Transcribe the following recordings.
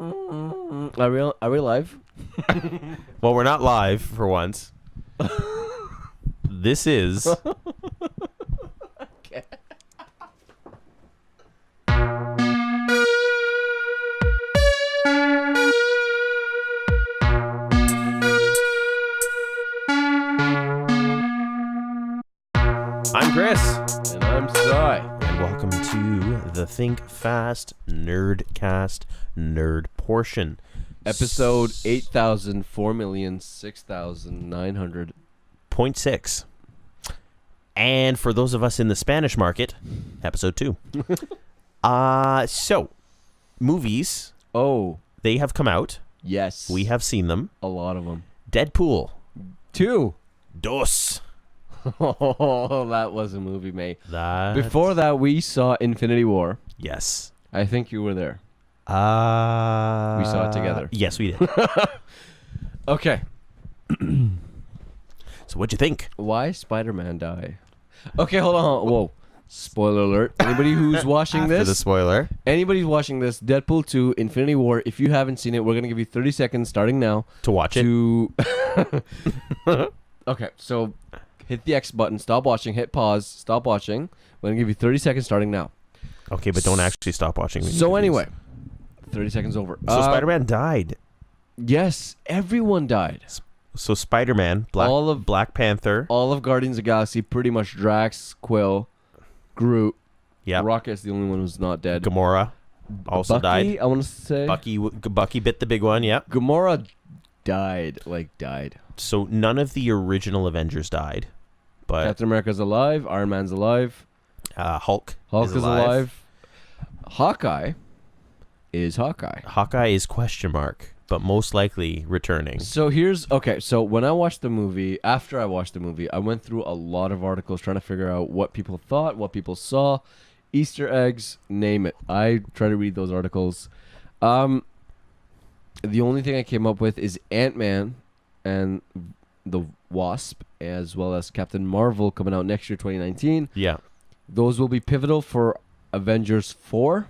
Are we live? Well, we're not live for once. This is Okay. I'm Chris, And I'm Cy. and welcome to the ThinkFast Nerdcast nerd portion. Episode 8,004,006,900. 0.6. And for those of us in the Spanish market, episode 2. So, movies, Oh, they have come out. yes. We have seen them. a lot of them. Deadpool. 2. Dos. Oh, that was a movie, mate. That. Before that, we saw Infinity War. Yes. I think you were there. We saw it together. Yes, we did. Okay. So what'd you think? Why Spider-Man die? Okay, hold on. Whoa. Spoiler alert. Anybody who's watching After this, the spoiler. anybody's watching this, Deadpool 2, Infinity War, if you haven't seen it, we're going to give you 30 seconds starting now To watch it. to... Okay, so hit the X button, stop watching, hit pause, stop watching. We're going to give you 30 seconds starting now. Okay, but don't actually stop watching. So anyway, 30 seconds over. So Spider-Man died. Yes, everyone died. So Spider-Man, Black Panther. All of Guardians of the Galaxy, pretty much Drax, Quill, Groot. Yep. Rocket's the only one who's not dead. Gamora also Bucky, died. I want to say. Bucky bit the big one. Yep. Gamora died. So none of the original Avengers died, but Captain America's alive. Iron Man's alive. Hulk Hulk is alive. Hawkeye is Hawkeye. Hawkeye is question mark, but most likely returning. So so when I watched the movie, after I watched the movie, I went through a lot of articles trying to figure out what people thought, what people saw, Easter eggs, name it. I try to read those articles. The only thing I came up with is Ant-Man and the Wasp, as well as Captain Marvel coming out next year, 2019. Yeah. Those will be pivotal for Avengers 4.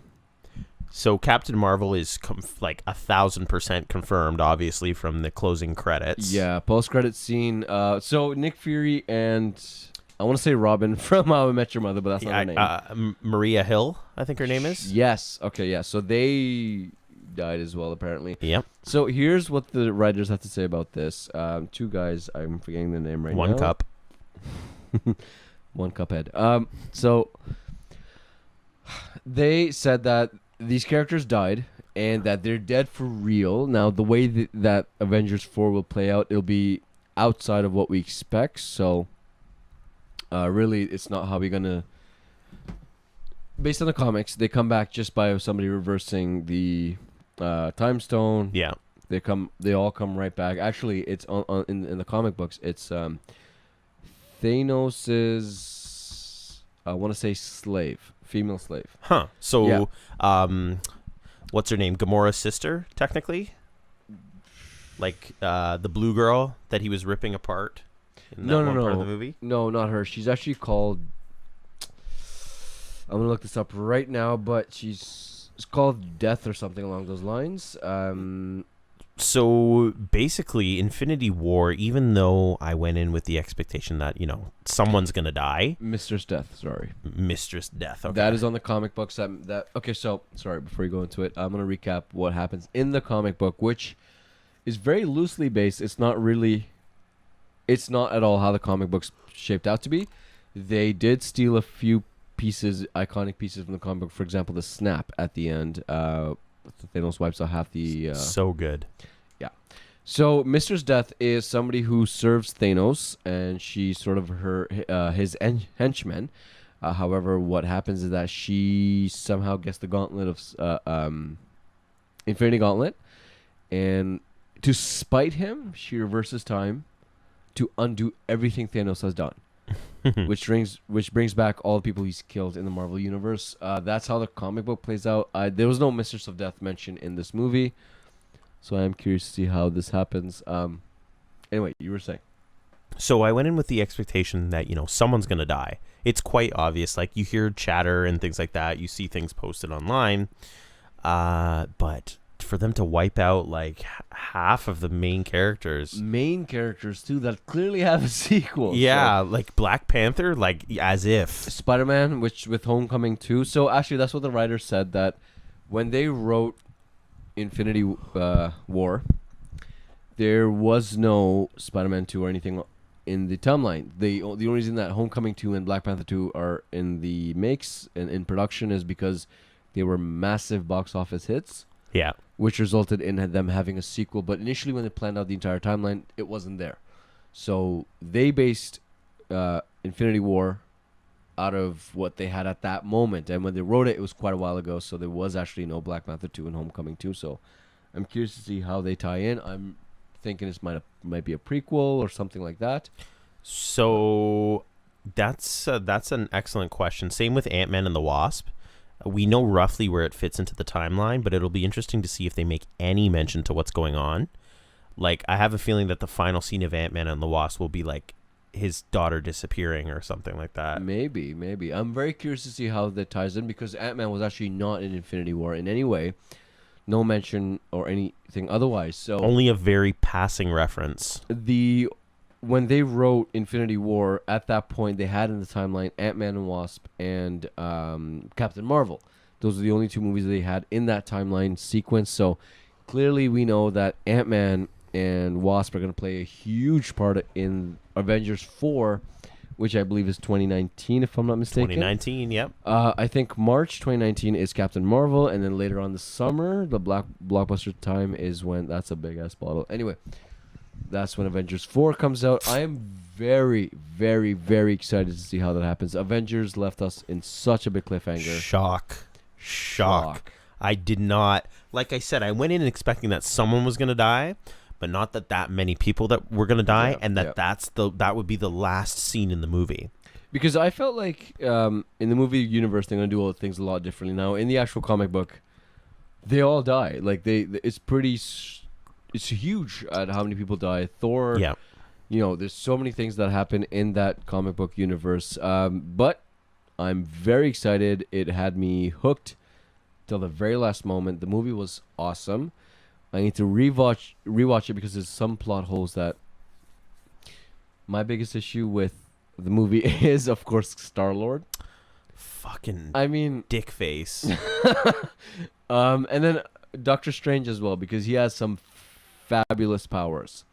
So Captain Marvel is like 1,000% confirmed, obviously, from the closing credits. Yeah, post-credit scene. So Nick Fury and I want to say Robin from How I Met Your Mother, but that's not her name. Maria Hill, I think her name is. Yes. Okay, yeah. So they died as well, apparently. Yep. So here's what the writers have to say about this. Two guys, I'm forgetting the name right now. One cup. One cup head. So they said that these characters died and that they're dead for real. Now, the way that Avengers 4 will play out, it'll be outside of what we expect. So, really, it's not how we're going to... Based on the comics, they come back just by somebody reversing the time stone. Yeah. They all come right back. Actually, it's in the comic books. It's Thanos's, I want to say female slave. Huh. So, Yeah. What's her name? Gamora's sister, technically? Like the blue girl that he was ripping apart in that one part of the movie? No, not her. She's actually called... I'm going to look this up right now, but it's called Death or something along those lines. So basically, Infinity War, even though I went in with the expectation that, someone's going to die. Mistress Death, sorry. Mistress Death, okay. That is on the comic books. Okay, so, sorry, before you go into it, I'm going to recap what happens in the comic book, which is very loosely based. It's not at all how the comic book's shaped out to be. They did steal a few iconic pieces from the comic book. For example, the snap at the end. Thanos wipes out half the... so good. Yeah. So Mistress Death is somebody who serves Thanos, and she's sort of his henchman. However, what happens is that she somehow gets the gauntlet of Infinity Gauntlet, and to spite him, she reverses time to undo everything Thanos has done. which brings back all the people he's killed in the Marvel Universe. That's how the comic book plays out. There was no Mistress of Death mentioned in this movie, so I am curious to see how this happens. Anyway, you were saying. So I went in with the expectation that, someone's going to die. It's quite obvious. Like, you hear chatter and things like that. You see things posted online. But for them to wipe out like half of the main characters. Main characters too that clearly have a sequel. Yeah, So. like Black Panther, like as if. Spider-Man, which with Homecoming too. So actually, that's what the writer said, that when they wrote Infinity War, there was no Spider-Man 2 or anything in the timeline. The only reason that Homecoming 2 and Black Panther 2 are in the makes and in production is because they were massive box office hits. Yeah. Which resulted in them having a sequel. But initially, when they planned out the entire timeline, it wasn't there. So they based Infinity War out of what they had at that moment. And when they wrote it, it was quite a while ago. So there was actually no Black Panther 2 and Homecoming 2. So I'm curious to see how they tie in. I'm thinking this might be a prequel or something like that. So that's an excellent question. Same with Ant-Man and the Wasp. We know roughly where it fits into the timeline, but it'll be interesting to see if they make any mention to what's going on. Like, I have a feeling that the final scene of Ant-Man and the Wasp will be like his daughter disappearing or something like that. Maybe. I'm very curious to see how that ties in, because Ant-Man was actually not in Infinity War in any way. No mention or anything otherwise. So only a very passing reference. When they wrote Infinity War, at that point they had in the timeline Ant-Man and Wasp and Captain Marvel. Those are the only two movies that they had in that timeline sequence. So clearly we know that Ant-Man and Wasp are going to play a huge part in Avengers 4, which I believe is 2019, if I'm not mistaken. 2019, yep. I think March 2019 is Captain Marvel, and then later on the summer, the blockbuster time is when... That's a big-ass bottle. Anyway, that's when Avengers 4 comes out. I am very, very, very excited to see how that happens. Avengers left us in such a big cliffhanger. Shock. I did not... Like I said, I went in expecting that someone was going to die, but not that many people that were going to die, and that would be the last scene in the movie. Because I felt like in the movie universe, they're going to do all the things a lot differently. Now, in the actual comic book, they all die. Like, it's huge at how many people die. Thor, there's so many things that happen in that comic book universe. But I'm very excited. It had me hooked till the very last moment. The movie was awesome. I need to rewatch it because there's some plot holes that... My biggest issue with the movie is, of course, Star-Lord. Fucking dick face. And then Doctor Strange as well, because he has some fabulous powers.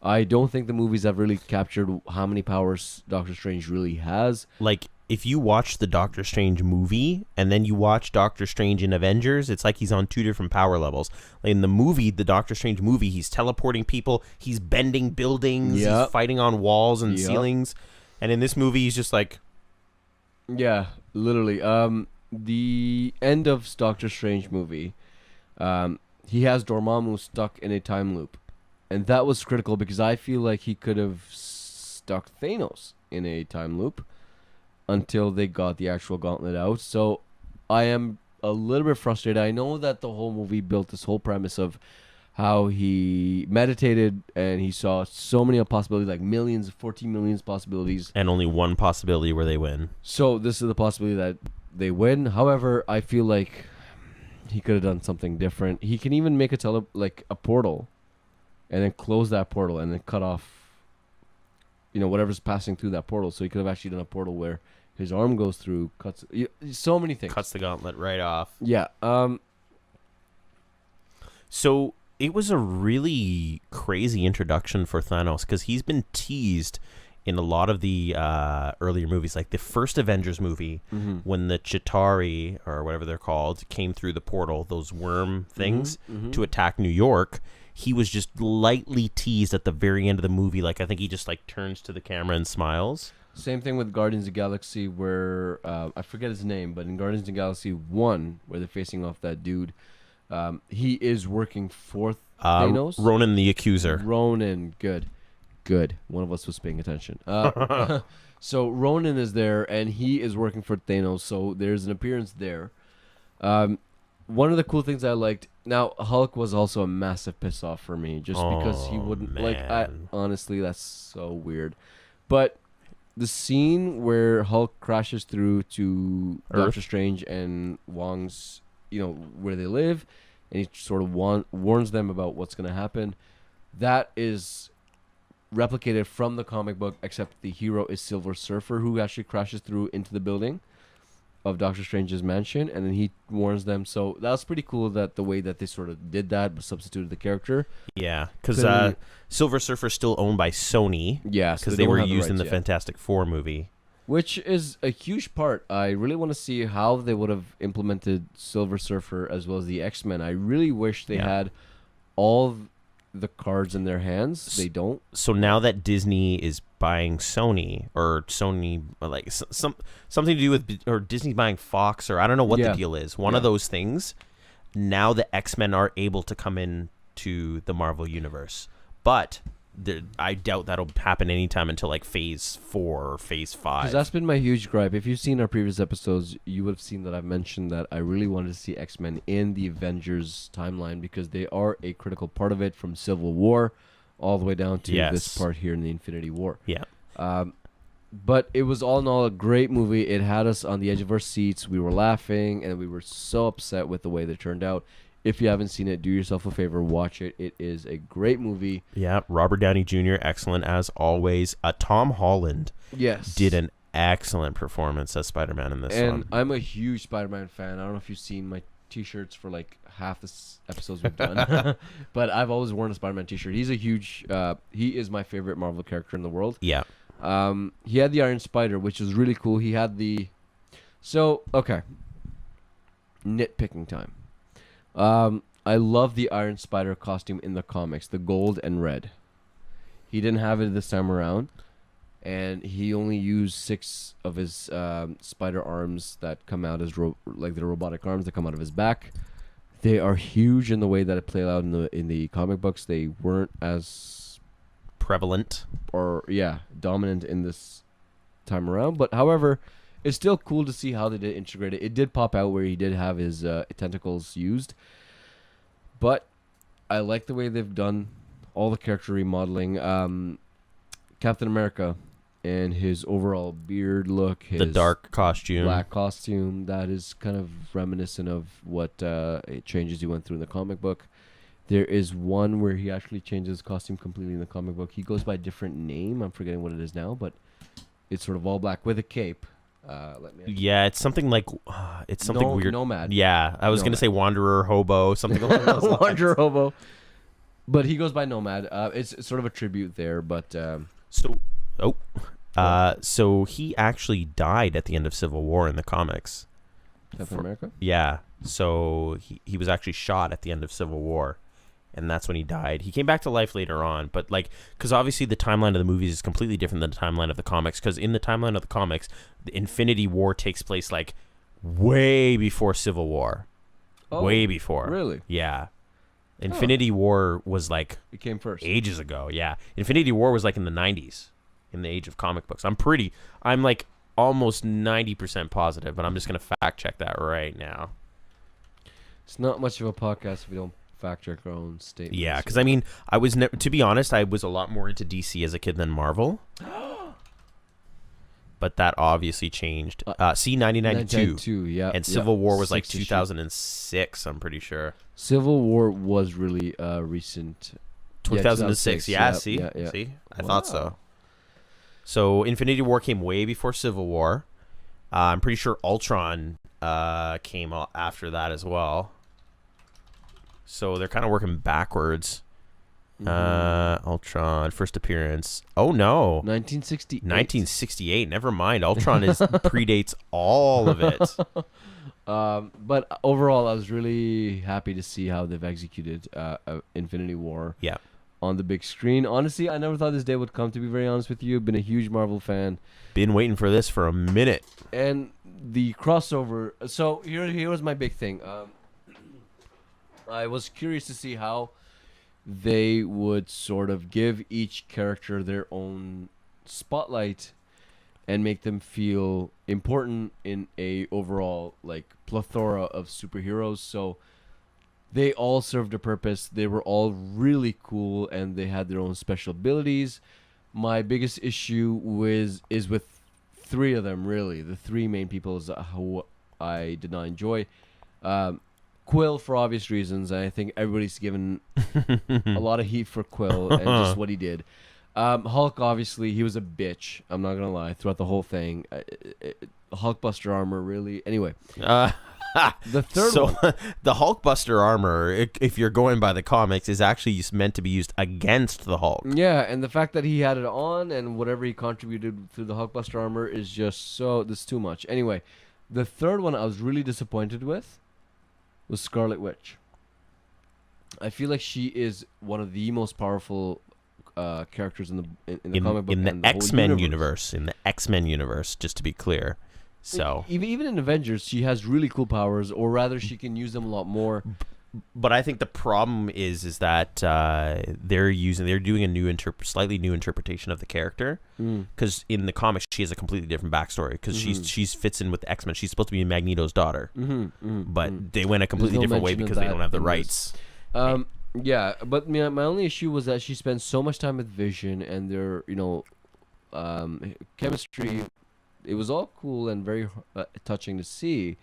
I don't think the movies have really captured how many powers Doctor Strange really has. Like, if you watch the Doctor Strange movie and then you watch Doctor Strange in Avengers, it's like he's on two different power levels. Like in the movie, the Doctor Strange movie, he's teleporting people, he's bending buildings, he's fighting on walls and ceilings. And in this movie, he's just like... Yeah, literally. The end of Doctor Strange movie, he has Dormammu stuck in a time loop. And that was critical because I feel like he could have stuck Thanos in a time loop until they got the actual gauntlet out. So I am a little bit frustrated. I know that the whole movie built this whole premise of how he meditated and he saw so many possibilities, like 14 million possibilities. And only one possibility where they win. So this is the possibility that they win. However, I feel like he could have done something different. He can even make a portal and then close that portal and then cut off, whatever's passing through that portal. So he could have actually done a portal where his arm goes through, cuts... so many things. Cuts the gauntlet right off. Yeah. So it was a really crazy introduction for Thanos because he's been teased in a lot of the earlier movies. Like the first Avengers movie, when the Chitauri, or whatever they're called, came through the portal, those worm things, to attack New York... He was just lightly teased at the very end of the movie. Like, I think he just, turns to the camera and smiles. Same thing with Guardians of the Galaxy where, I forget his name, but in Guardians of the Galaxy 1, where they're facing off that dude, he is working for Thanos. Ronan the Accuser. Ronan, good. One of us was paying attention. So Ronan is there, and he is working for Thanos, so there's an appearance there. One of the cool things I liked... Now, Hulk was also a massive piss-off for me, just because he wouldn't... Man. Honestly, that's so weird. But the scene where Hulk crashes through to Earth? Doctor Strange and Wong's, where they live, and he sort of warns them about what's going to happen. That is replicated from the comic book, except the hero is Silver Surfer, who actually crashes through into the building of Doctor Strange's mansion, and then he warns them. So that was pretty cool, that the way that they sort of did that, but substituted the character. Yeah, because Silver Surfer's still owned by Sony. Yeah, because they were used in the Fantastic Four movie. Which is a huge part. I really want to see how they would have implemented Silver Surfer as well as the X-Men. I really wish they had all the cards in their hands. They don't. So now that Disney is buying Sony, or Sony, like something to do with, or Disney's buying Fox, or I don't know what the deal is. One of those things. Now the X-Men are able to come in to the Marvel universe, but I doubt that'll happen anytime until like Phase 4 or Phase 5. Because that's been my huge gripe. If you've seen our previous episodes, you would have seen that I've mentioned that I really wanted to see X-Men in the Avengers timeline, because they are a critical part of it, from Civil War all the way down to this part here in the Infinity War. Yeah. But it was all in all a great movie. It had us on the edge of our seats. We were laughing, and we were so upset with the way they turned out. If you haven't seen it, do yourself a favor, watch it. It is a great movie. Yeah, Robert Downey Jr., excellent as always. Tom Holland did an excellent performance as Spider-Man in this one. And I'm a huge Spider-Man fan. I don't know if you've seen my T-shirts for like half the episodes we've done. But I've always worn a Spider-Man T-shirt. He's a huge... he is my favorite Marvel character in the world. Yeah. He had the Iron Spider, which was really cool. He had the... So, okay. Nitpicking time. I love the Iron Spider costume in the comics, the gold and red. He didn't have it this time around, and he only used 6 of his spider arms that come out as like the robotic arms that come out of his back. They are huge in the way that it played out in the comic books. They weren't as prevalent or dominant in this time around, but however, it's still cool to see how they did integrate it. It did pop out where he did have his tentacles used. But I like the way they've done all the character remodeling. Captain America and his overall beard look. The dark costume. Black costume. That is kind of reminiscent of what changes he went through in the comic book. There is one where he actually changes his costume completely in the comic book. He goes by a different name. I'm forgetting what it is now, but it's sort of all black with a cape. It's something like it's something weird. Nomad. Yeah, I was gonna say wanderer, hobo, something like that. Wanderer, hobo. But he goes by Nomad. It's sort of a tribute there, but so he actually died at the end of Civil War in the comics. Captain America. Yeah, so he was actually shot at the end of Civil War. And that's when he died. He came back to life later on, but because obviously the timeline of the movies is completely different than the timeline of the comics. Because in the timeline of the comics, the Infinity War takes place like way before Civil War, way before. Really? Yeah. Infinity War was like it came first ages ago. Yeah, Infinity War was like in the 90s, in the age of comic books. I'm like almost 90% positive, but I'm just gonna fact check that right now. It's not much of a podcast if we don't fact check our own statements. Yeah, because I mean, I was to be honest, I was a lot more into DC as a kid than Marvel. But that obviously changed. 1992, yeah, and Civil War was like 2006. I'm pretty sure. Civil War was really recent. 2006. Yeah, see, yeah. I thought so. So Infinity War came way before Civil War. I'm pretty sure Ultron came after that as well. So they're kind of working backwards. Ultron, first appearance. Oh, no. 1968. 1968. Never mind. Ultron predates all of it. But overall, I was really happy to see how they've executed Infinity War on the big screen. Honestly, I never thought this day would come, to be very honest with you. Been a huge Marvel fan. Been waiting for this for a minute. And the crossover. So here was my big thing. I was curious to see how they would sort of give each character their own spotlight and make them feel important in a overall plethora of superheroes. So they all served a purpose. They were all really cool, and they had their own special abilities. My biggest issue is with 3 of them, really. The 3 main people who I did not enjoy. Quill for obvious reasons. I think everybody's given a lot of heat for Quill and just what he did. Hulk, obviously, he was a bitch. I'm not gonna lie. Throughout the whole thing, Hulkbuster armor, really. Anyway, the third one. The Hulkbuster armor, if you're going by the comics, is actually meant to be used against the Hulk. Yeah, and the fact that he had it on and whatever he contributed to the Hulkbuster armor is just this is too much. Anyway, the third one I was really disappointed with was Scarlet Witch. I feel like she is one of the most powerful characters in the comic book in the and the X-Men whole universe. In the X-Men universe, just to be clear. So even in Avengers, she has really cool powers, or rather, she can use them a lot more. But I think the problem is that they're doing a slightly new interpretation of the character, because in the comics she has a completely different backstory, because she's fits in with the X-Men. She's supposed to be Magneto's daughter, but they went a completely different way because they don't have the rights. Yeah, but my only issue was that she spends so much time with Vision, and their chemistry. It was all cool and very touching to see.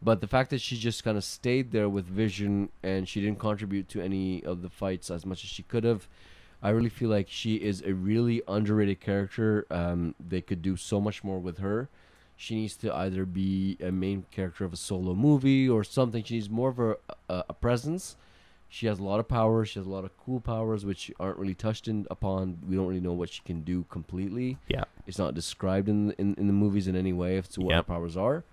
But the fact that she just kind of stayed there with Vision and she didn't contribute to any of the fights as much as she could have, I really feel like she is a really underrated character. They could do so much more with her. She needs to either be a main character of a solo movie or something. She needs more of a presence. She has a lot of powers. She has a lot of cool powers, which aren't really touched upon. We don't really know what she can do completely. Yeah, it's not described in the movies in any way as to what her powers are.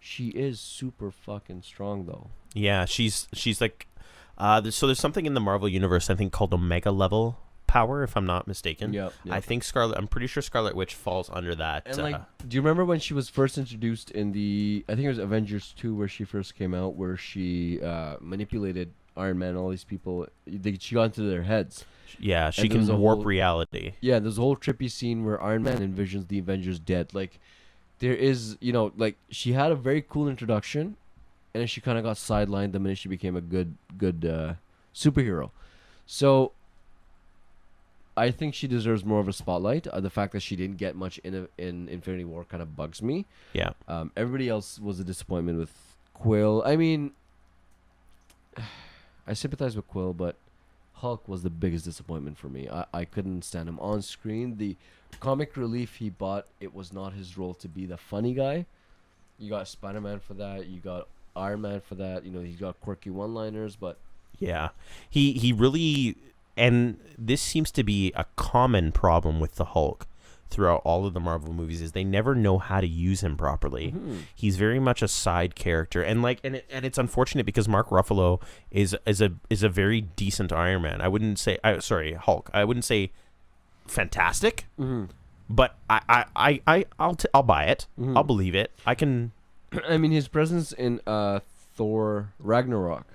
She is super fucking strong, though. Yeah, she's like, there's something in the Marvel universe I think called Omega level power, if I'm not mistaken. Yep. I think I'm pretty sure Scarlet Witch falls under that. And do you remember when she was first introduced in I think it was Avengers 2 where she first came out, where she manipulated Iron Man, all these people, she got into their heads. Yeah, she can warp reality. Yeah, there's a whole trippy scene where Iron Man envisions the Avengers dead. Like, there is, she had a very cool introduction, and then she kind of got sidelined the minute she became a good superhero. So, I think she deserves more of a spotlight. The fact that she didn't get much in Infinity War kind of bugs me. Yeah. Everybody else was a disappointment with Quill. I mean, I sympathize with Quill, but Hulk was the biggest disappointment for me. I couldn't stand him on screen. The comic relief he bought, it was not his role to be the funny guy. You got Spider-Man for that. You got Iron Man for that. He's got quirky one-liners, but... Yeah. He really... And this seems to be a common problem with the Hulk throughout all of the Marvel movies, is they never know how to use him properly. Mm-hmm. He's very much a side character, and it's unfortunate because Mark Ruffalo is a very decent Iron Man. I wouldn't say Hulk. I wouldn't say fantastic, but I'll buy it. Mm-hmm. I'll believe it. I can. I mean, his presence in Thor Ragnarok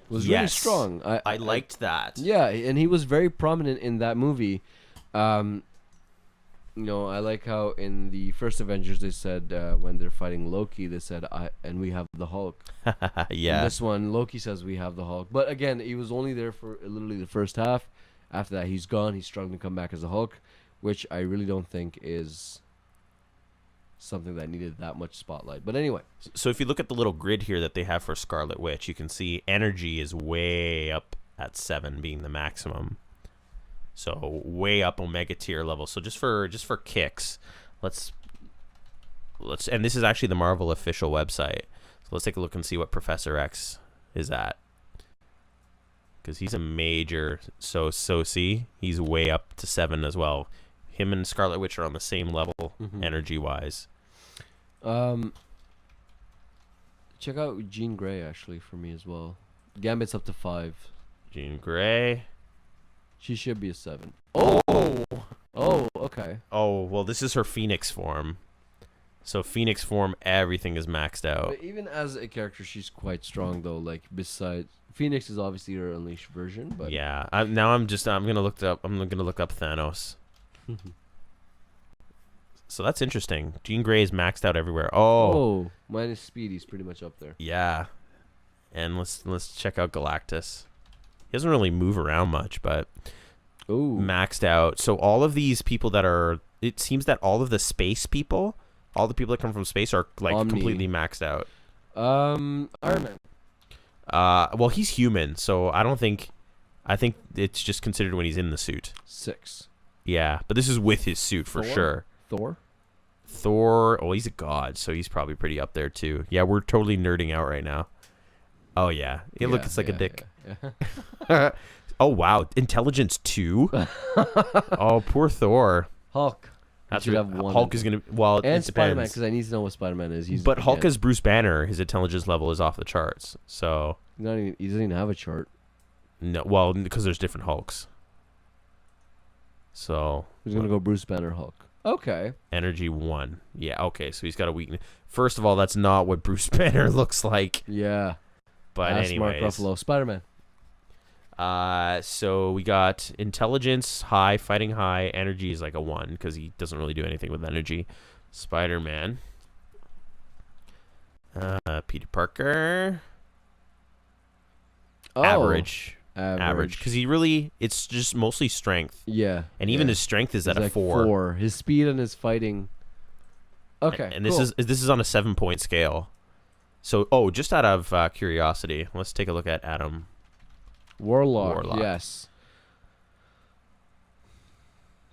was really strong. I liked that. Yeah, and he was very prominent in that movie. I like how in the first Avengers they said when they're fighting Loki, they said, and we have the Hulk. Yeah. In this one, Loki says we have the Hulk. But again, he was only there for literally the first half. After that, he's gone. He's struggling to come back as a Hulk, which I really don't think is something that needed that much spotlight. But anyway. So if you look at the little grid here that they have for Scarlet Witch, you can see energy is way up at 7 being the maximum. So way up Omega tier level. So just for kicks, let's and this is actually the Marvel official website. So let's take a look and see what Professor X is at. Because he's a major. So see, he's way up to 7 as well. Him and Scarlet Witch are on the same level, energy wise. Check out Jean Grey actually for me as well. Gambit's up to 5. Jean Grey. She should be a 7. Oh, okay. Oh, well, this is her Phoenix form. So Phoenix form, everything is maxed out. But even as a character, she's quite strong though. Like besides, Phoenix is obviously her unleashed version. But yeah, I'm gonna look up Thanos. So that's interesting. Jean Grey is maxed out everywhere. Oh, minus speed, he's pretty much up there. Yeah, and let's check out Galactus. He doesn't really move around much, but maxed out. So all of these people it seems that all of the space people, all the people that come from space are like completely maxed out. Iron Man. Well, he's human, so I don't think. I think it's just considered when he's in the suit. 6. Yeah, but this is with his suit for Thor? sure. Thor. Oh, he's a god, so he's probably pretty up there too. Yeah, we're totally nerding out right now. Oh yeah, it looks like a dick. Yeah. Oh wow, intelligence 2. Oh, poor Thor. Hulk. That's should have one. Hulk is gonna. Well, and it Spider-Man, depends. because I need to know what Spider-Man is. But Hulk as Bruce Banner, his intelligence level is off the charts. So he doesn't even have a chart. no, well, because there's different Hulks. So He's gonna go Bruce Banner Hulk. Okay. Energy 1. Yeah. Okay. So he's got a weakness. First of all, that's not what Bruce Banner looks like. Yeah. But Mark anyways. Ruffalo, Spider-Man. So we got intelligence high, fighting high. Energy is like a 1 because he doesn't really do anything with energy. Spider-Man. Peter Parker. Oh, Average. Because it's just mostly strength. Yeah. And even his strength is at a like 4. 4. His speed and his fighting. Okay. And cool. this is on a 7-point scale. So, just out of curiosity, let's take a look at Adam. Warlock. Yes.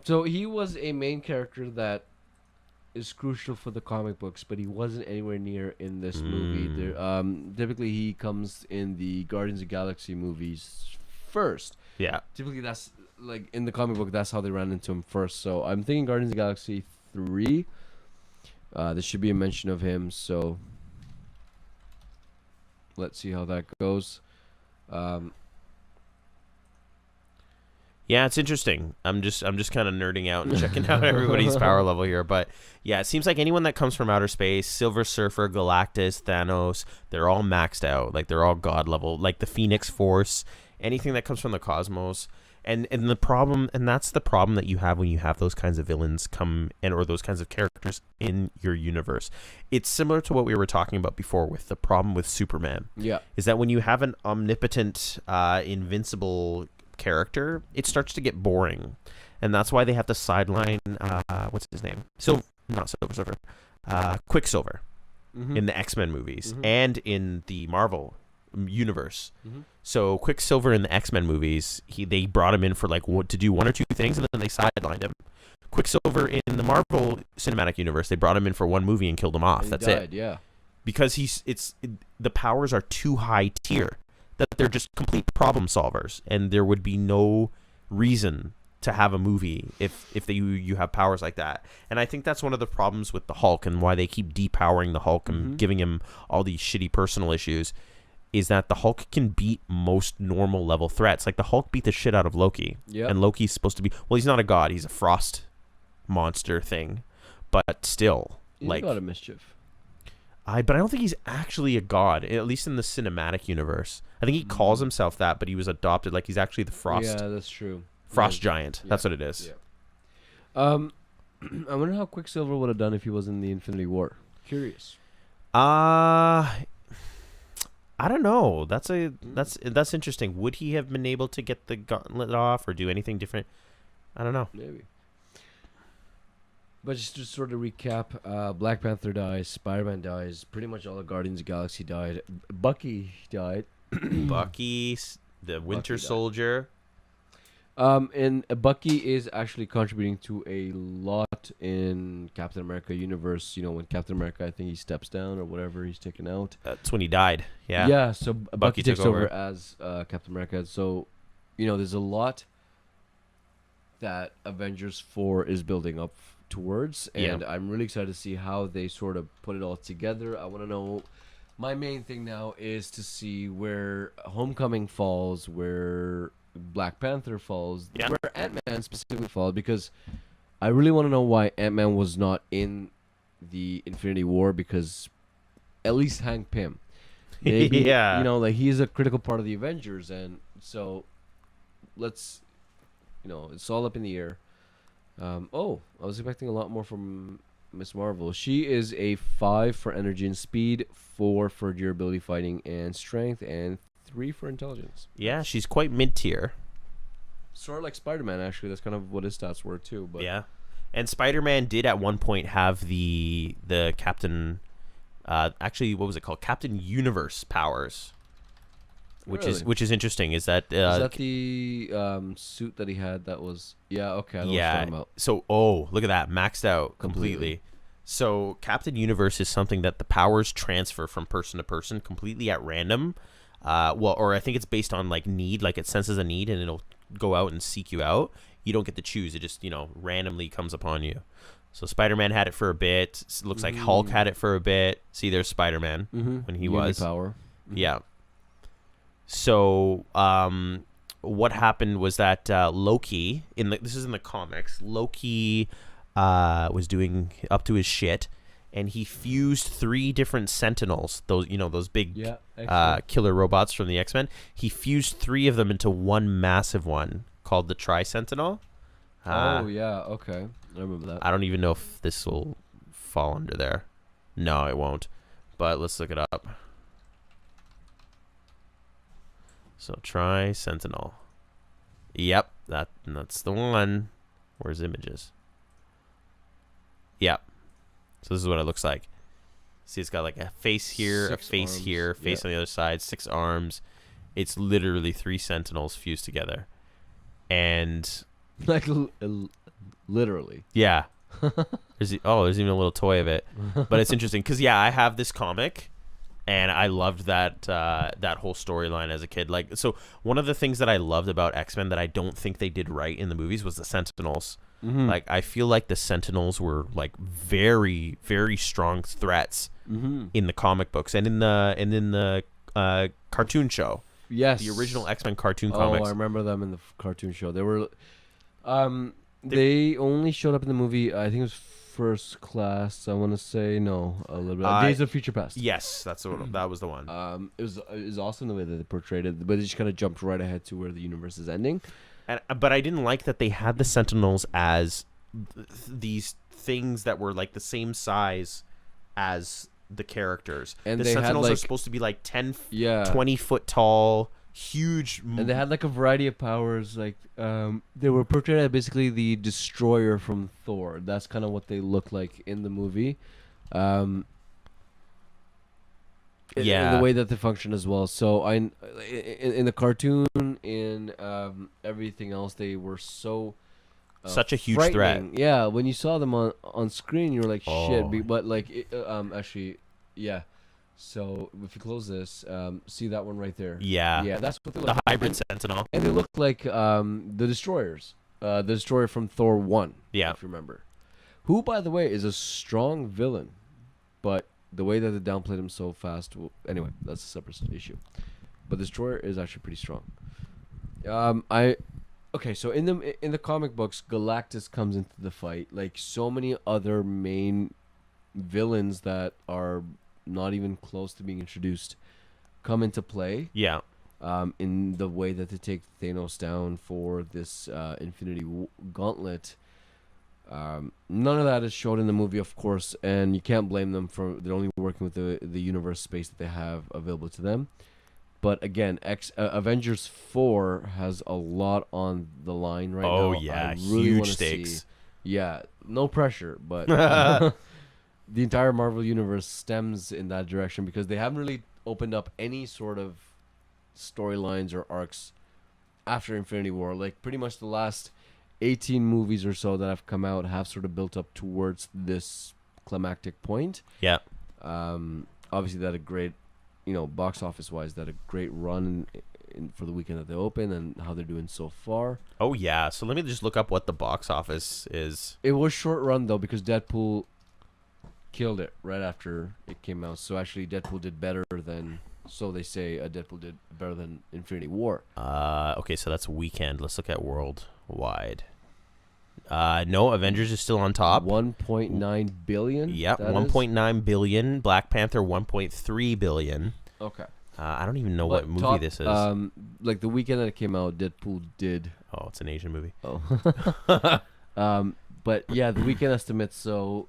So he was a main character that is crucial for the comic books, but he wasn't anywhere near in this movie. Typically, he comes in the Guardians of the Galaxy movies first. Yeah. Typically, that's like in the comic book. That's how they ran into him first. So I'm thinking Guardians of the Galaxy 3. There should be a mention of him. So let's see how that goes. Yeah, it's interesting. I'm just kind of nerding out and checking out everybody's power level here. But yeah, it seems like anyone that comes from outer space, Silver Surfer, Galactus, Thanos, they're all maxed out. Like they're all god level. Like the Phoenix Force, anything that comes from the cosmos. And the problem, and that's the problem that you have when you have those kinds of villains or those kinds of characters in your universe. It's similar to what we were talking about before with the problem with Superman. Yeah. Is that when you have an omnipotent, invincible character, it starts to get boring, and that's why they have to sideline what's his name, not Silver Surfer, Quicksilver, in the X-Men movies and in the Marvel universe. So Quicksilver in the X-Men movies, they brought him in for to do 1 or 2 things, and then they sidelined him. Quicksilver in the Marvel Cinematic Universe, they brought him in for 1 movie and killed him off. That's it. Yeah, because the powers are too high tier, that they're just complete problem solvers, and there would be no reason to have a movie if you have powers like that. And I think that's one of the problems with the Hulk, and why they keep depowering the Hulk and giving him all these shitty personal issues, is that the Hulk can beat most normal level threats. Like the Hulk beat the shit out of Loki. Yep. And Loki's supposed to be, well, he's not a god, he's a frost monster thing, but still, he's a god of mischief. But I don't think he's actually a god, at least in the cinematic universe. I think he calls himself that, but he was adopted. Like he's actually the frost. Yeah, that's true. Frost giant. Yeah. That's what it is. Yeah. I wonder how Quicksilver would have done if he was in the Infinity War. Curious. I don't know. That's interesting. Would he have been able to get the gauntlet off or do anything different? I don't know. Maybe. But just to sort of recap, Black Panther dies, Spider-Man dies, pretty much all the Guardians of the Galaxy died. Bucky died. Bucky, the Winter Soldier. And Bucky is actually contributing to a lot in Captain America universe. You know, when Captain America, I think he steps down or whatever, he's taken out. That's when he died. Yeah. Yeah, so Bucky takes took over as Captain America. So, you know, there's a lot that Avengers 4 is building up towards, and I'm really excited to see how they sort of put it all together. I want to know, my main thing now is to see where Homecoming falls, where Black Panther falls, where Ant-Man specifically falls, because I really want to know why Ant-Man was not in the Infinity War, because at least Hank Pym, maybe, you know, like he's a critical part of the Avengers, and so let's, you know, it's all up in the air. I was expecting a lot more from Miss Marvel. She is a 5 for energy and speed, 4 for durability, fighting, and strength, and 3 for intelligence. Yeah, she's quite mid-tier. Sort of like Spider-Man, actually. That's kind of what his stats were, too. But yeah. And Spider-Man did at one point have the Captain... actually, what was it called? Captain Universe powers. Really? which is interesting. Is that Is that the suit that he had that was... Yeah, okay, I know what you're yeah. talking about. So look at that, maxed out completely. So Captain Universe is something that the powers transfer from person to person completely at random. Or I think it's based on like need, like it senses a need and it'll go out and seek you out. You don't get to choose. It just, randomly comes upon you. So Spider-Man had it for a bit. Looks like Hulk had it for a bit. See, there's Spider-Man when he was. Power. Yeah. So what happened was that Loki, this is in the comics, Loki was doing up to his shit, and he fused 3 different Sentinels, those big killer robots from the X-Men. He fused 3 of them into one massive one called the Tri-Sentinel. Okay. I remember that. I don't even know if this will fall under there. No, it won't. But let's look it up. So Tri-Sentinel. Yep, that's the one. Where's images? Yep. So this is what it looks like. See, it's got like a face here, 6 a face arms. here, face on the other side, 6 arms. It's literally 3 Sentinels fused together. And Like literally. yeah. There's even a little toy of it. But it's interesting because I have this comic and I loved that whole storyline as a kid. Like, so one of the things that I loved about X-Men that I don't think they did right in the movies was the Sentinels. Like, I feel like the Sentinels were like very, very strong threats in the comic books and in the cartoon show. Yes. The original X-Men cartoon comics. Oh, I remember them in the cartoon show. They were they only showed up in the movie, I think it was First Class. I want to say a little bit. Days of Future Past. Yes, that was the one. It was awesome the way that they portrayed it, but it just kind of jumped right ahead to where the universe is ending. But I didn't like that they had the Sentinels as these things that were like the same size as the characters. And the they Sentinels had, are supposed to be like 10, Yeah. 20 foot tall, huge. And they had like a variety of powers. Like they were portrayed as basically the destroyer from Thor. That's kind of what they look like in the movie. In the way that they function as well. So in the cartoon, in everything else, they were so such a huge threat. Yeah, when you saw them on screen, you were like, shit. Oh. But like, actually, yeah. So if you close this, see that one right there. Yeah, that's what they look the like. hybrid Sentinel. And they look like the destroyers, the destroyer from Thor 1. Yeah, if you remember. Who, by the way, is a strong villain, but the way that they downplayed him so fast. Anyway, that's a separate issue. But the destroyer is actually pretty strong. Okay, so in the comic books, Galactus comes into the fight. Like so many other main villains that are not even close to being introduced come into play. Yeah. In the way that they take Thanos down for this Infinity Gauntlet. None of that is showed in the movie, of course, and you can't blame them for they're only working with the universe space that they have available to them. But again, Avengers 4 has a lot on the line right now. Oh yeah, I really huge stakes. Yeah, no pressure, but the entire Marvel universe stems in that direction because they haven't really opened up any sort of storylines or arcs after Infinity War. Like pretty much the last 18 movies or so that have come out have sort of built up towards this climactic point. Yeah. Obviously, that a great, box office wise, that a great run for the weekend that they open and how they're doing so far. Oh yeah. So let me just look up what the box office is. It was short run though because Deadpool killed it right after it came out. So actually, Deadpool did better than. So they say Deadpool did better than Infinity War. Okay, so that's weekend. Let's look at worldwide. No, Avengers is still on top. 1.9 billion. Yep, 1.9 billion. Black Panther 1.3 billion. Okay. I don't even know what movie this is. Like the weekend that it came out, Deadpool did. Oh, it's an Asian movie. Oh. But yeah, the weekend estimates. So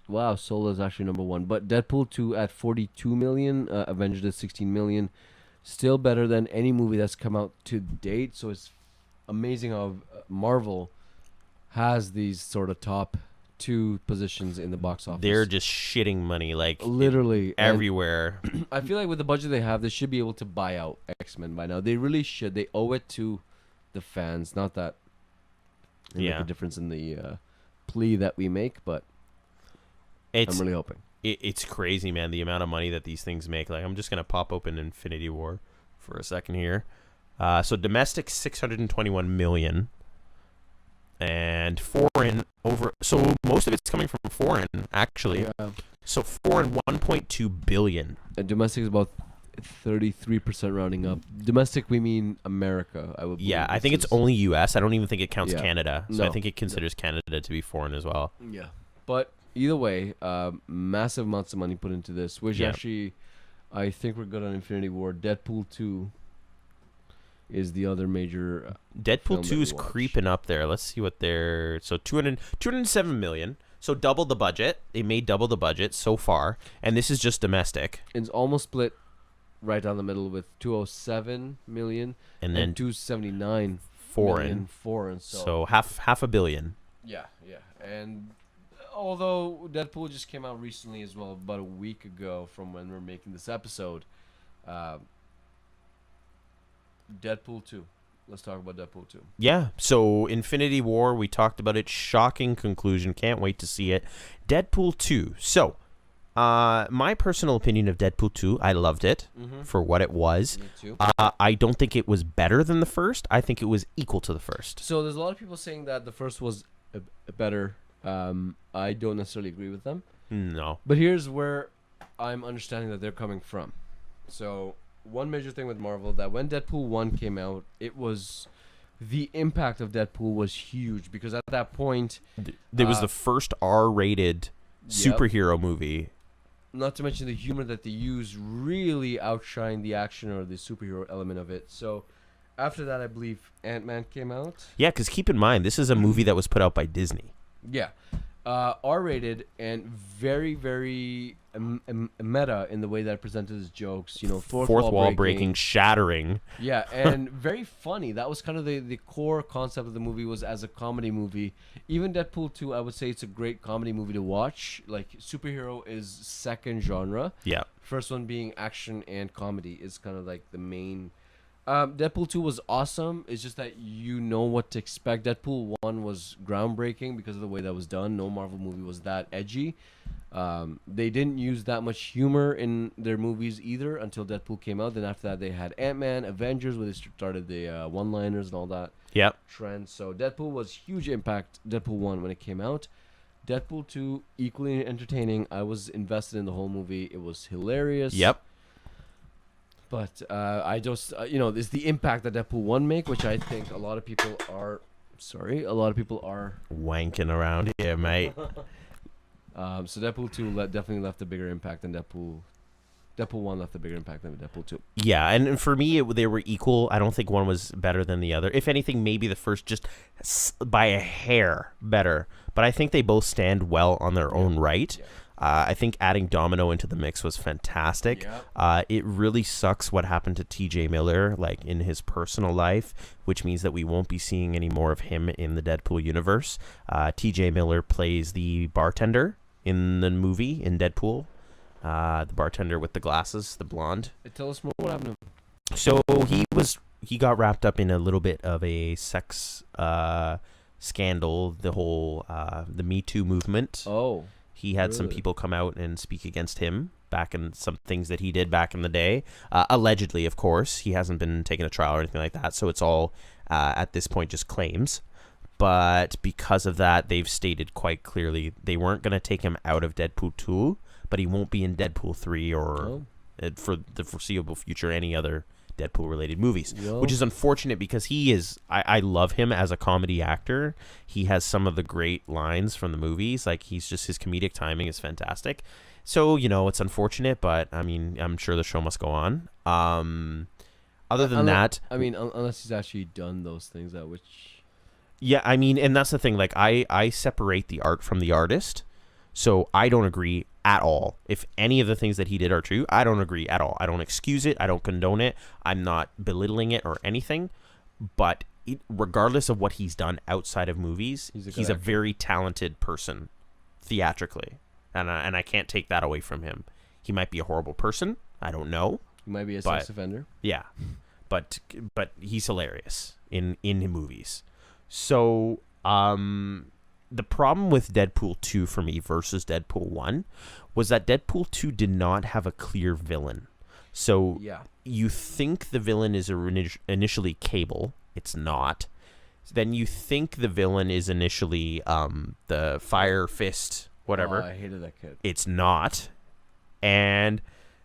wow, Solo is actually number 1. But Deadpool 2 at 42 million. Avengers at 16 million. Still better than any movie that's come out to date. So it's amazing how Marvel has these sort of top 2 positions in the box office. They're just shitting money literally everywhere. I feel like with the budget they have, they should be able to buy out X-Men by now. They really should. They owe it to the fans. Not that they make a difference in the plea that we make, but I'm really hoping. It's crazy, man, the amount of money that these things make. Like, I'm just going to pop open Infinity War for a second here. So domestic, $621 million. And foreign so most of it's coming from foreign, actually. Yeah. So foreign, $1.2 billion. And domestic is about 33% rounding up. Domestic, we mean America, I would believe. Yeah, I think it's only U.S. I don't even think it counts Canada. So No. I think it considers Canada to be foreign as well. Yeah. But either way, massive amounts of money put into this, which actually, I think we're good on Infinity War. Deadpool 2 is the other major Deadpool 2 is creeping up there. Let's see what they're... So 207 million. So double the budget. They made double the budget so far. And this is just domestic. It's almost split right down the middle with 207 million and then 279 foreign. So half a billion. Yeah. And although Deadpool just came out recently as well, about a week ago from when we're making this episode, Deadpool 2. Let's talk about Deadpool 2. Yeah. So Infinity War, we talked about it. Shocking conclusion. Can't wait to see it. Deadpool 2. So, my personal opinion of Deadpool 2, I loved it for what it was. Me too. I don't think it was better than the first. I think it was equal to the first. So there's a lot of people saying that the first was better. I don't necessarily agree with them. No. But here's where I'm understanding that they're coming from. So one major thing with Marvel, that when Deadpool 1 came out, the impact of Deadpool was huge, because at that point... There was the first R-rated superhero movie. Not to mention the humor that they use really outshined the action or the superhero element of it. So after that, I believe Ant-Man came out. Yeah, because keep in mind, this is a movie that was put out by Disney. Yeah. R-rated and very, very meta in the way that it presented his jokes. You know, fourth wall breaking, shattering. Yeah, and very funny. That was kind of the core concept of the movie, was as a comedy movie. Even Deadpool 2, I would say it's a great comedy movie to watch. Like, superhero is second genre. Yeah. First one being action and comedy is kind of like the main... Deadpool 2 was awesome. It's just that you know what to expect. Deadpool 1 was groundbreaking because of the way that was done. No Marvel movie was that edgy. They didn't use that much humor in their movies either until Deadpool came out. Then after that, they had Ant-Man, Avengers, where they started the one-liners and all that trend. So Deadpool was huge impact. Deadpool 1 when it came out. Deadpool 2, equally entertaining. I was invested in the whole movie. It was hilarious. Yep. But I just, it's the impact that Deadpool 1 make, which I think a lot of people are wanking around here, mate. So Deadpool 2 definitely left a bigger impact than Deadpool 1 left a bigger impact than Deadpool 2. Yeah, and for me, they were equal. I don't think one was better than the other. If anything, maybe the first just by a hair better. But I think they both stand well on their own right. Yeah. I think adding Domino into the mix was fantastic. Yeah. It really sucks what happened to TJ Miller, like in his personal life, which means that we won't be seeing any more of him in the Deadpool universe. TJ Miller plays the bartender in the movie in Deadpool. The bartender with the glasses, the blonde. Tell us more what happened to him. So he got wrapped up in a little bit of a sex scandal, the whole the Me Too movement. Oh. He had some people come out and speak against him back in some things that he did back in the day. Allegedly, of course. He hasn't been taken to trial or anything like that, so it's all, at this point, just claims. But because of that, they've stated quite clearly they weren't going to take him out of Deadpool 2, but he won't be in Deadpool 3 or for the foreseeable future any other Deadpool-related movies, which is unfortunate because I love him as a comedy actor. He has some of the great lines from the movies. Like, his comedic timing is fantastic. So, it's unfortunate, but, I mean, I'm sure the show must go on. Other than that... I mean, unless he's actually done those things, Yeah, I mean, and that's the thing. Like, I separate the art from the artist, so I don't agree at all. If any of the things that he did are true, I don't agree at all. I don't excuse it. I don't condone it. I'm not belittling it or anything. But regardless of what he's done outside of movies, he's a very talented person theatrically, and I can't take that away from him. He might be a horrible person. I don't know. He might be a sex offender. Yeah, but he's hilarious in movies. So the problem with Deadpool 2 for me versus Deadpool 1 was that Deadpool 2 did not have a clear villain. So you think the villain is initially Cable. It's not. Then you think the villain is initially the Fire Fist, whatever. Oh, I hated that kid. It's not. And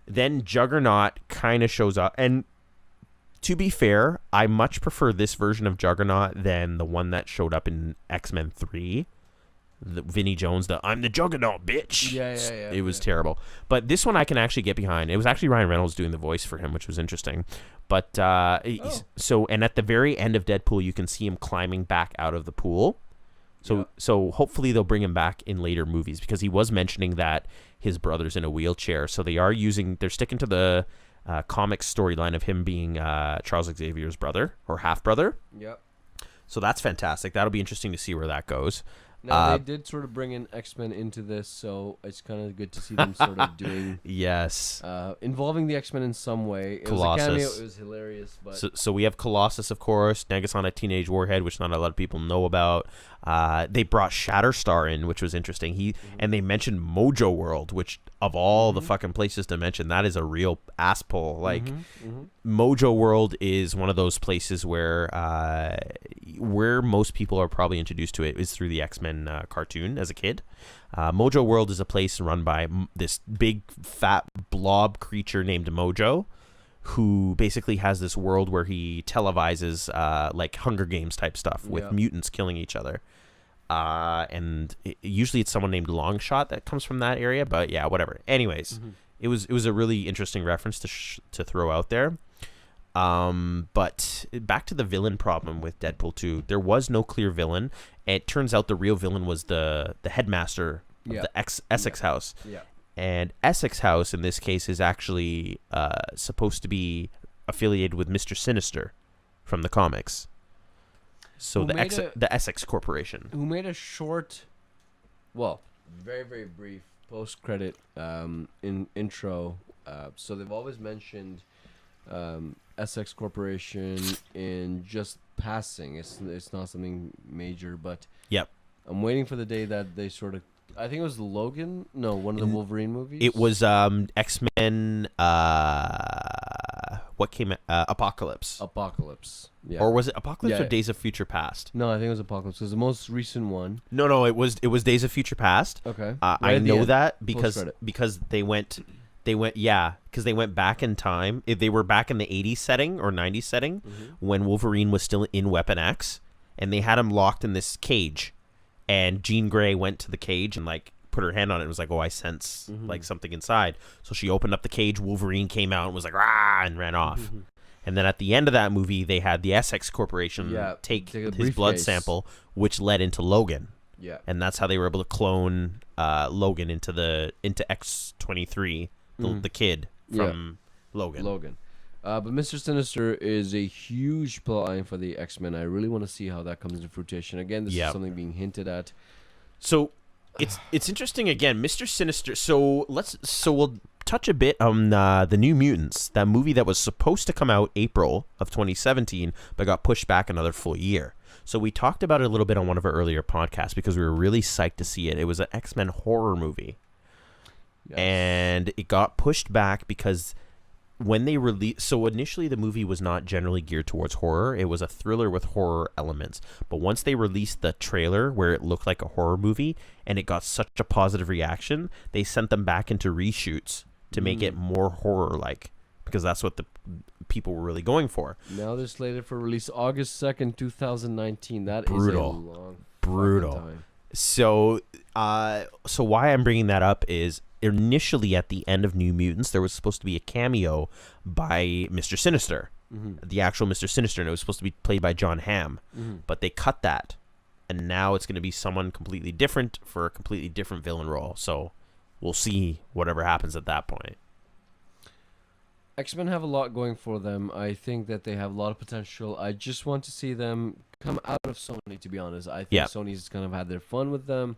then Juggernaut kind of shows up. And to be fair, I much prefer this version of Juggernaut than the one that showed up in X-Men 3. The Vinnie Jones, I'm the Juggernaut, bitch. Yeah. It was terrible. But this one I can actually get behind. It was actually Ryan Reynolds doing the voice for him, which was interesting. But and at the very end of Deadpool, you can see him climbing back out of the pool. So hopefully they'll bring him back in later movies, because he was mentioning that his brother's in a wheelchair. So they're sticking to the comic storyline of him being Charles Xavier's brother or half brother. Yep. So that's fantastic. That'll be interesting to see where that goes. Now, they did sort of bring in X-Men into this, so it's kind of good to see them sort of doing... Yes. Involving the X-Men in some way. It Colossus. was a cameo. It was hilarious. But So we have Colossus, of course, Negasonic Teenage Warhead, which not a lot of people know about. They brought Shatterstar in, which was interesting. And they mentioned Mojo World, which of all the fucking places to mention, that is a real ass pull. Like, Mojo World is one of those places where most people are probably introduced to it is through the X-Men cartoon as a kid. Mojo World is a place run by this big fat blob creature named Mojo, who basically has this world where he televises like Hunger Games type stuff with mutants killing each other. And usually it's someone named Longshot that comes from that area, but yeah, whatever. Anyways, it was a really interesting reference to throw out there. But back to the villain problem with Deadpool 2, there was no clear villain. It turns out the real villain was the headmaster of the Essex House. Yeah. And Essex House, in this case, is actually supposed to be affiliated with Mr. Sinister from the comics. So the Essex Corporation. Who made a short, well, very, very brief post-credit intro. So they've always mentioned Essex Corporation in just passing. It's not something major, but I'm waiting for the day that they sort of... I think it was Logan. No, one of the Wolverine movies. It was X-Men. What came? Apocalypse. Apocalypse. Yeah. Or was it Apocalypse or Days of Future Past? No, I think it was Apocalypse. It was the most recent one. No, it was Days of Future Past. Okay. I know that because they went because they went back in time. They were back in the 80s setting or 90s setting when Wolverine was still in Weapon X, and they had him locked in this cage. And Jean Grey went to the cage and like put her hand on it and was like, "Oh, I sense like something inside." So she opened up the cage. Wolverine came out and was like, "Rah!" and ran off. And then at the end of that movie, they had the Essex Corporation take his blood sample, which led into Logan. Yeah, and that's how they were able to clone Logan into X-23, the kid from Logan. But Mr. Sinister is a huge plotline for the X-Men. I really want to see how that comes into fruition. Again, this is something being hinted at. So it's interesting again, Mr. Sinister. So we'll touch a bit on the New Mutants, that movie that was supposed to come out April of 2017, but got pushed back another full year. So we talked about it a little bit on one of our earlier podcasts because we were really psyched to see it. It was an X-Men horror movie, and it got pushed back because when they released, so initially the movie was not generally geared towards horror. It was a thriller with horror elements. But once they released the trailer where it looked like a horror movie and it got such a positive reaction, they sent them back into reshoots to make it more horror-like, because that's what the people were really going for. Now they're slated for release August 2nd, 2019. That brutal. Is a long time. So why I'm bringing that up is initially at the end of New Mutants, there was supposed to be a cameo by Mr. Sinister, the actual Mr. Sinister, and it was supposed to be played by John Hamm, but they cut that, and now it's going to be someone completely different for a completely different villain role. So we'll see whatever happens at that point. X-Men have a lot going for them. I think that they have a lot of potential. I just want to see them come out of Sony, to be honest. I think Sony's kind of had their fun with them.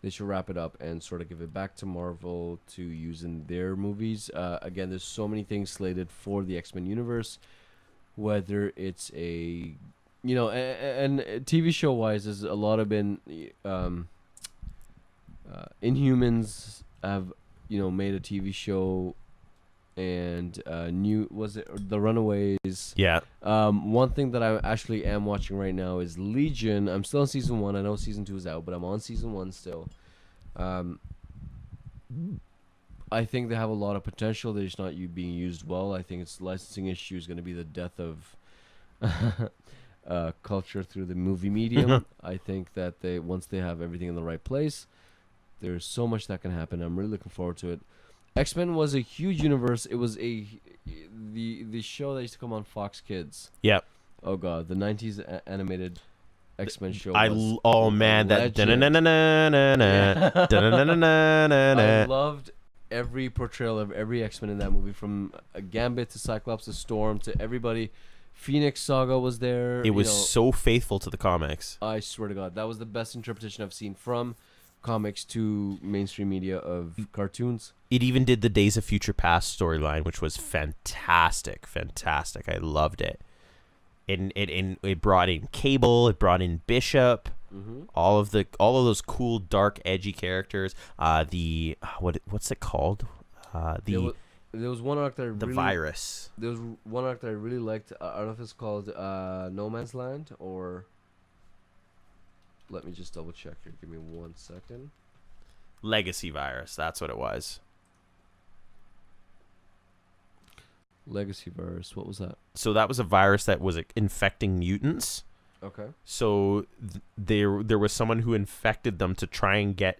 they should wrap it up and sort of give it back to Marvel to use in their movies. Again, there's so many things slated for the X-Men universe, whether it's and TV show wise, there's a lot of been Inhumans have made a TV show, and was it The Runaways? Yeah. One thing that I actually am watching right now is Legion. I'm still on season 1. I know season 2 is out, but I'm on season 1 still. I think they have a lot of potential. They're just not being used well. I think its licensing issue is going to be the death of culture through the movie medium. I think that once they have everything in the right place, there's so much that can happen. I'm really looking forward to it. X-Men was a huge universe. It was the show that used to come on Fox Kids. Yep. Oh god, the 90s animated X-Men show. Oh man, that I loved every portrayal of every X-Men in that movie, from Gambit to Cyclops to Storm to everybody. Phoenix Saga was there. It was so faithful to the comics. I swear to God, that was the best interpretation I've seen from comics to mainstream media of cartoons. It even did the Days of Future Past storyline, which was fantastic. I loved it. And it brought in Cable, it brought in Bishop, all of those cool, dark, edgy characters. What's it called? There was one arc that the virus. There was one arc that I really liked. I don't know if it's called No Man's Land, or let me just double check here. Give me 1 second. Legacy virus. That's what it was. Legacy virus. What was that? So that was a virus that was infecting mutants. Okay. So there was someone who infected them to try and get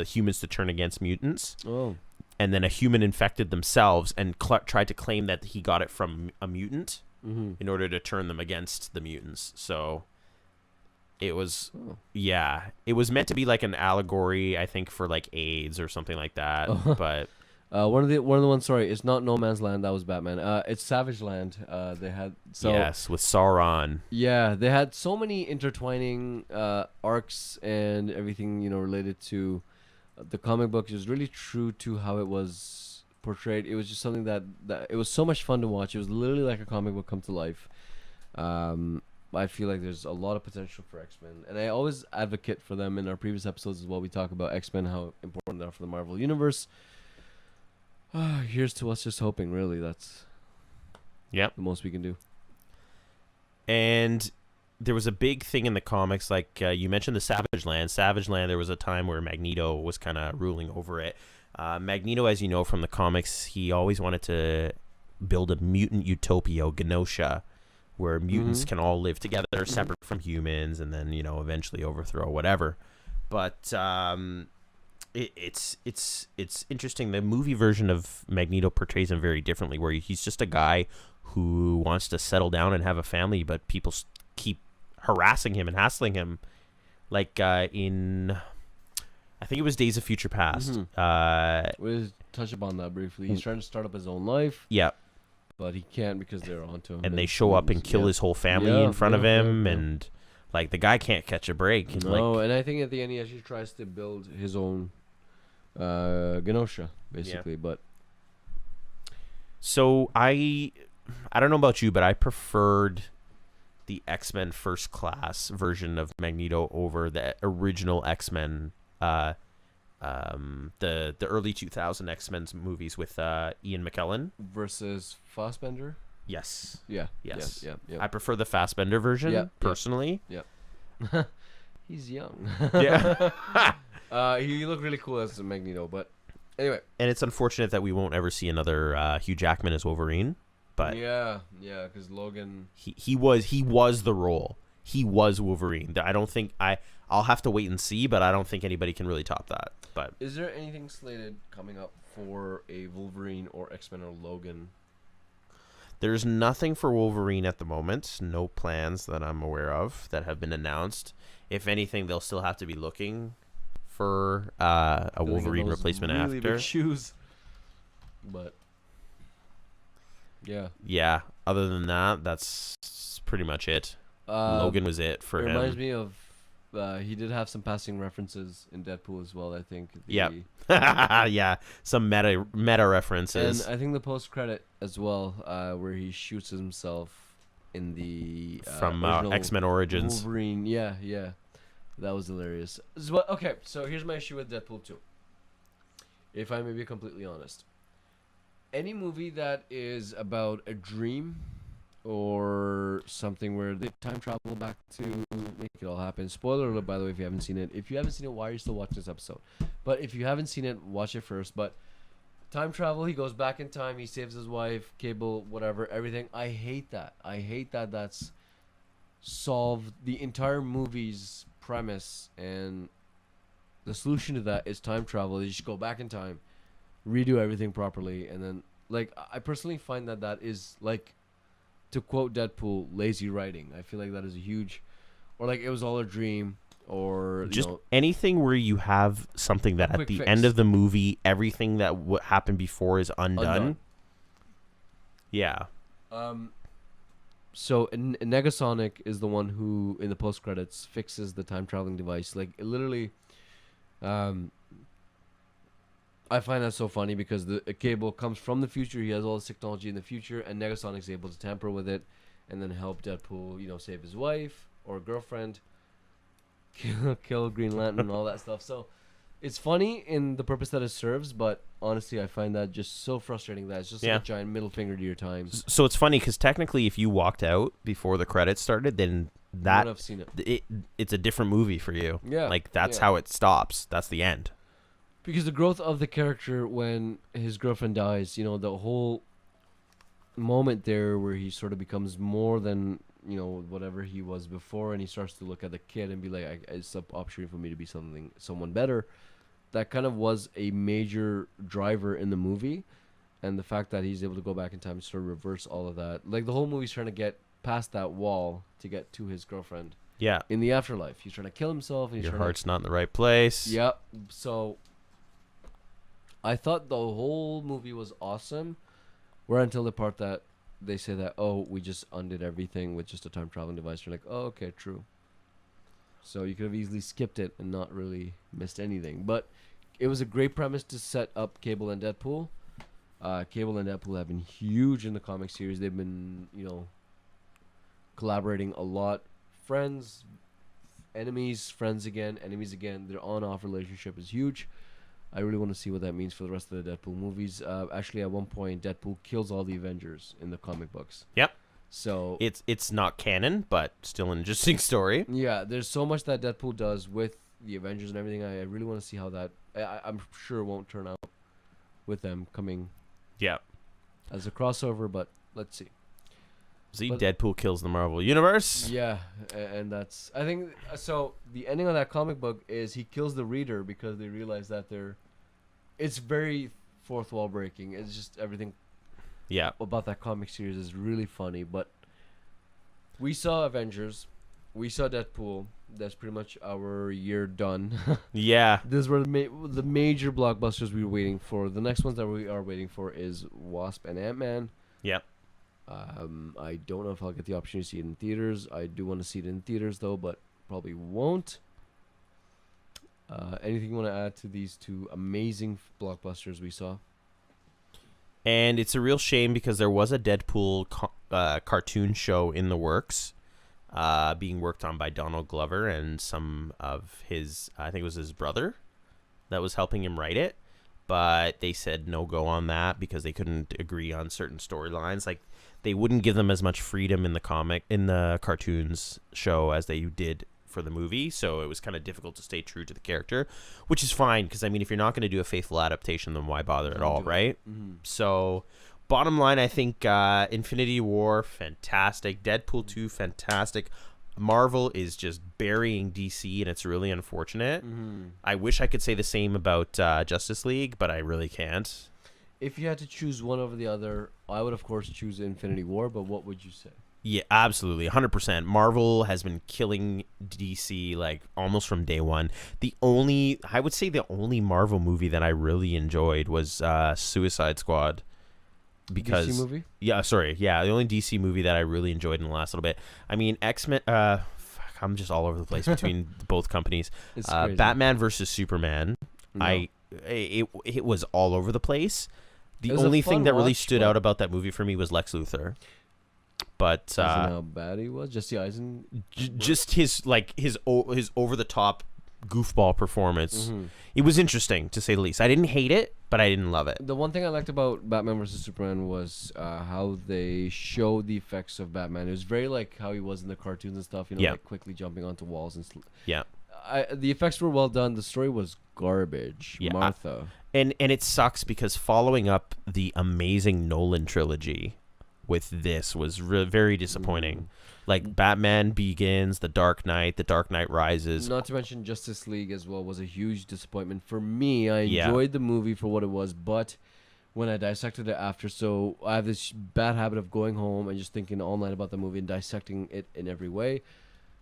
humans to turn against mutants. Oh. And then a human infected themselves and tried to claim that he got it from a mutant in order to turn them against the mutants. So it was, it was meant to be like an allegory, I think, for like AIDS or something like that. But one of the ones. Sorry, it's not No Man's Land. That was Batman. It's Savage Land. They had yes, with Sauron. Yeah, they had so many intertwining arcs and everything related to the comic book. It was really true to how it was portrayed. It was just something that it was so much fun to watch. It was literally like a comic book come to life. I feel like there's a lot of potential for X-Men, and I always advocate for them in our previous episodes as well. We talk about X-Men, how important they are for the Marvel Universe. Here's to us just hoping, really. That's the most we can do. And there was a big thing in the comics, like you mentioned the Savage Land. Savage Land, there was a time where Magneto was kind of ruling over it. Magneto, as you know from the comics, he always wanted to build a mutant utopia, Genosha, where mutants can all live together, separate from humans, and then eventually overthrow whatever. But it's interesting. The movie version of Magneto portrays him very differently, where he's just a guy who wants to settle down and have a family, but people keep harassing him and hassling him, like in I think it was Days of Future Past. We'll touch upon that briefly. He's trying to start up his own life. Yeah. But he can't because they're onto him. And they show up and kill his whole family in front of him, and like the guy can't catch a break. And and I think at the end he actually tries to build his own Genosha, basically. But so I don't know about you, but I preferred the X-Men First Class version of Magneto over the original X-Men, the early 2000 X-Men movies with Ian McKellen versus Fassbender. Yes. Yeah. Yes. Yeah. I prefer the Fassbender version personally. Yeah. He's young. Yeah. He looked really cool as Magneto, but anyway. And it's unfortunate that we won't ever see another Hugh Jackman as Wolverine. But yeah, because Logan, he was the role. He was Wolverine. I don't think I'll have to wait and see, but I don't think anybody can really top that. But is there anything slated coming up for a Wolverine or X-Men or Logan? There's nothing for Wolverine at the moment. No plans that I'm aware of that have been announced. If anything, they'll still have to be looking for a Wolverine replacement really after. Big shoes. But yeah. Other than that, that's pretty much it. Logan was it for him. It reminds me of He did have some passing references in Deadpool as well. I think. Yep. Yeah, some meta And references I think the post credit as well, where he shoots himself in the from original X-Men Origins. Wolverine. Yeah, yeah, that was hilarious. Okay, so here's my issue with Deadpool 2. If I may be completely honest, any movie that is about a dream or something where they time travel back to make it all happen. Spoiler alert, by the way, if you haven't seen it. If you haven't seen it, why are you still watching this episode? But if you haven't seen it, watch it first. But time travel, he goes back in time, he saves his wife, Cable, whatever, everything. I hate that. I hate that that's solved the entire movie's premise, and the solution to that is time travel. You just go back in time, redo everything properly, and then, like, I personally find that that is, like, to quote Deadpool, lazy writing. I feel like that is a huge, or like it was all a dream, or Just anything where you have something that at the end of the movie, everything that happened before is undone. Yeah. So Negasonic is the one who, in the post credits, fixes the time traveling device. Like, it literally, I find that so funny because the Cable comes from the future. He has all this technology in the future, and Negasonic's able to tamper with it, and then help Deadpool, save his wife or girlfriend, kill Green Lantern, and all that stuff. So it's funny in the purpose that it serves, but honestly, I find that just so frustrating that it's just like a giant middle finger to your time. So it's funny because technically, if you walked out before the credits started, then that I've seen it. It's a different movie for you. Yeah, like that's how it stops. That's the end. Because the growth of the character when his girlfriend dies, the whole moment there where he sort of becomes more than, whatever he was before, and he starts to look at the kid and be like, it's an opportunity for me to be someone better. That kind of was a major driver in the movie, and the fact that he's able to go back in time and sort of reverse all of that. Like, the whole movie's trying to get past that wall to get to his girlfriend. Yeah. In the afterlife. He's trying to kill himself. And Your heart's not in the right place. Yep. So I thought the whole movie was awesome, until the part that they say that, we just undid everything with just a time traveling device. You're like, okay, true. So you could have easily skipped it and not really missed anything. But it was a great premise to set up Cable and Deadpool. Cable and Deadpool have been huge in the comic series. They've been, collaborating a lot. Friends, enemies, friends again, enemies again. Their on-off relationship is huge. I really want to see what that means for the rest of the Deadpool movies. Actually, at one point, Deadpool kills all the Avengers in the comic books. Yep. So it's not canon, but still an interesting story. Yeah, there's so much that Deadpool does with the Avengers and everything. I really want to see how that. I'm sure it won't turn out with them coming. Yeah. As a crossover, but let's see. Deadpool kills the Marvel Universe. Yeah, and that's, I think, so the ending of that comic book is he kills the reader because they realize that it's very fourth wall breaking. It's just everything about that comic series is really funny. But we saw Avengers, we saw Deadpool. That's pretty much our year done. Yeah. These were the major blockbusters we were waiting for. The next ones that we are waiting for is Wasp and Ant-Man. Yep. I don't know if I'll get the opportunity to see it in theaters. I do want to see it in theaters, though, but probably won't. Anything you want to add to these two amazing blockbusters we saw? And it's a real shame because there was a Deadpool cartoon show in the works, being worked on by Donald Glover and some of his, I think it was his brother, that was helping him write it. But they said no go on that because they couldn't agree on certain storylines. Like, they wouldn't give them as much freedom in the cartoons show as they did for the movie. So it was kind of difficult to stay true to the character, which is fine because, I mean, if you're not going to do a faithful adaptation, then why bother at all, right? Mm-hmm. So bottom line, I think Infinity War, fantastic. Deadpool 2, fantastic. Marvel is just burying DC, and it's really unfortunate. Mm-hmm. I wish I could say the same about Justice League, but I really can't. If you had to choose one over the other, I would, of course, choose Infinity War, but what would you say? Yeah, absolutely. 100%. Marvel has been killing DC, like, almost from day one. I would say the only Marvel movie that I really enjoyed was Suicide Squad. Because DC movie? Yeah, sorry. Yeah, the only DC movie that I really enjoyed in the last little bit. I mean, X-Men, I'm just all over the place between both companies. It's crazy. Batman versus Superman. No. It was all over the place. The It was a only thing fun that really watch, stood but- out about that movie for me was Lex Luthor. But Isn't how bad he was. Jesse Eisen. just his over the top goofball performance. Mm-hmm. It was interesting to say the least. I didn't hate it, but I didn't love it. The one thing I liked about Batman vs Superman was how they showed the effects of Batman. It was very like how he was in the cartoons and stuff. Yeah. Like quickly jumping onto walls and. Yeah. The effects were well done. The story was garbage. Yeah. Martha. And it sucks because following up the amazing Nolan trilogy with this was very disappointing. Like Batman Begins, The Dark Knight Rises. Not to mention Justice League as well was a huge disappointment for me. I Yeah. enjoyed the movie for what it was, but when I dissected it after, so I have this bad habit of going home and just thinking all night about the movie and dissecting it in every way.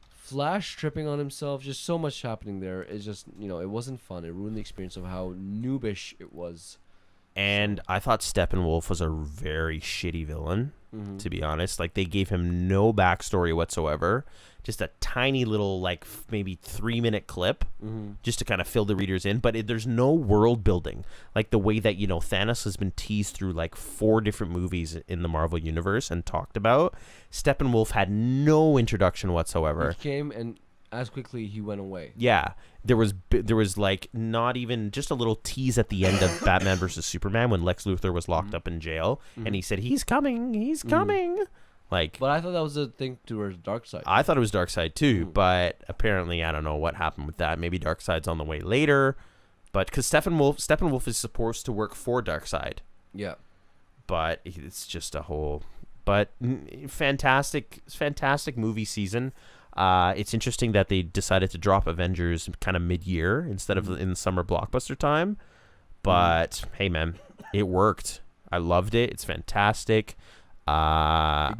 Flash tripping on himself, just so much happening there. It's just, it wasn't fun. It ruined the experience of how noobish it was. And I thought Steppenwolf was a very shitty villain, to be honest. Like, they gave him no backstory whatsoever. Just a tiny little, like, maybe 3-minute clip just to kind of fill the readers in. But there's no world building. Like, the way that, Thanos has been teased through, like, 4 different movies in the Marvel Universe and talked about. Steppenwolf had no introduction whatsoever. He came and as quickly he went away. Yeah. There was like not even just a little tease at the end of Batman versus Superman when Lex Luthor was locked up in jail and he said he's coming. Like, But I thought that was a thing towards Darkseid. I thought it was Darkseid too, but apparently I don't know what happened with that. Maybe Darkseid's on the way later, but because Steppenwolf is supposed to work for Darkseid, Yeah. but it's just a whole. But fantastic movie season. It's interesting that they decided to drop Avengers kind of mid-year instead of in summer blockbuster time. But hey, man, it worked. I loved it. It's fantastic. I'm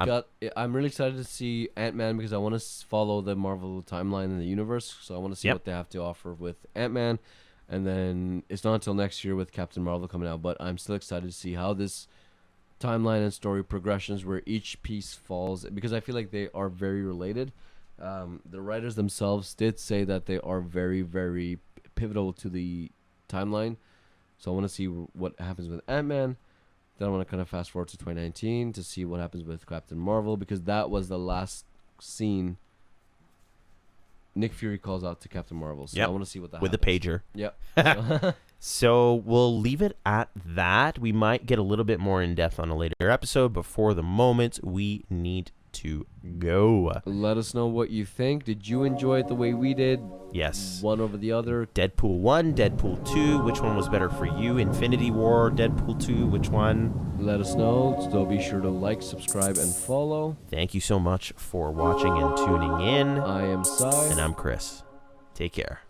really excited to see Ant-Man because I want to follow the Marvel timeline in the universe. So I want to see what they have to offer with Ant-Man. And then it's not until next year with Captain Marvel coming out. But I'm still excited to see how this timeline and story progressions where each piece falls. Because I feel like they are very related. The writers themselves did say that they are very, very pivotal to the timeline. So I want to see what happens with Ant-Man. Then I want to kind of fast forward to 2019 to see what happens with Captain Marvel because that was the last scene. Nick Fury calls out to Captain Marvel. So I want to see what that with happens. the pager. Yep. So we'll leave it at that. We might get a little bit more in depth on a later episode, but for the moment, we need to go. Let us know what you think. Did you enjoy it the way we did? Yes. One over the other? Deadpool 1, Deadpool 2, which one was better for you? Infinity War, Deadpool 2, which one? Let us know. So be sure to like, subscribe, and follow. Thank you so much for watching and tuning in. I am Sai. And I'm Chris. Take care.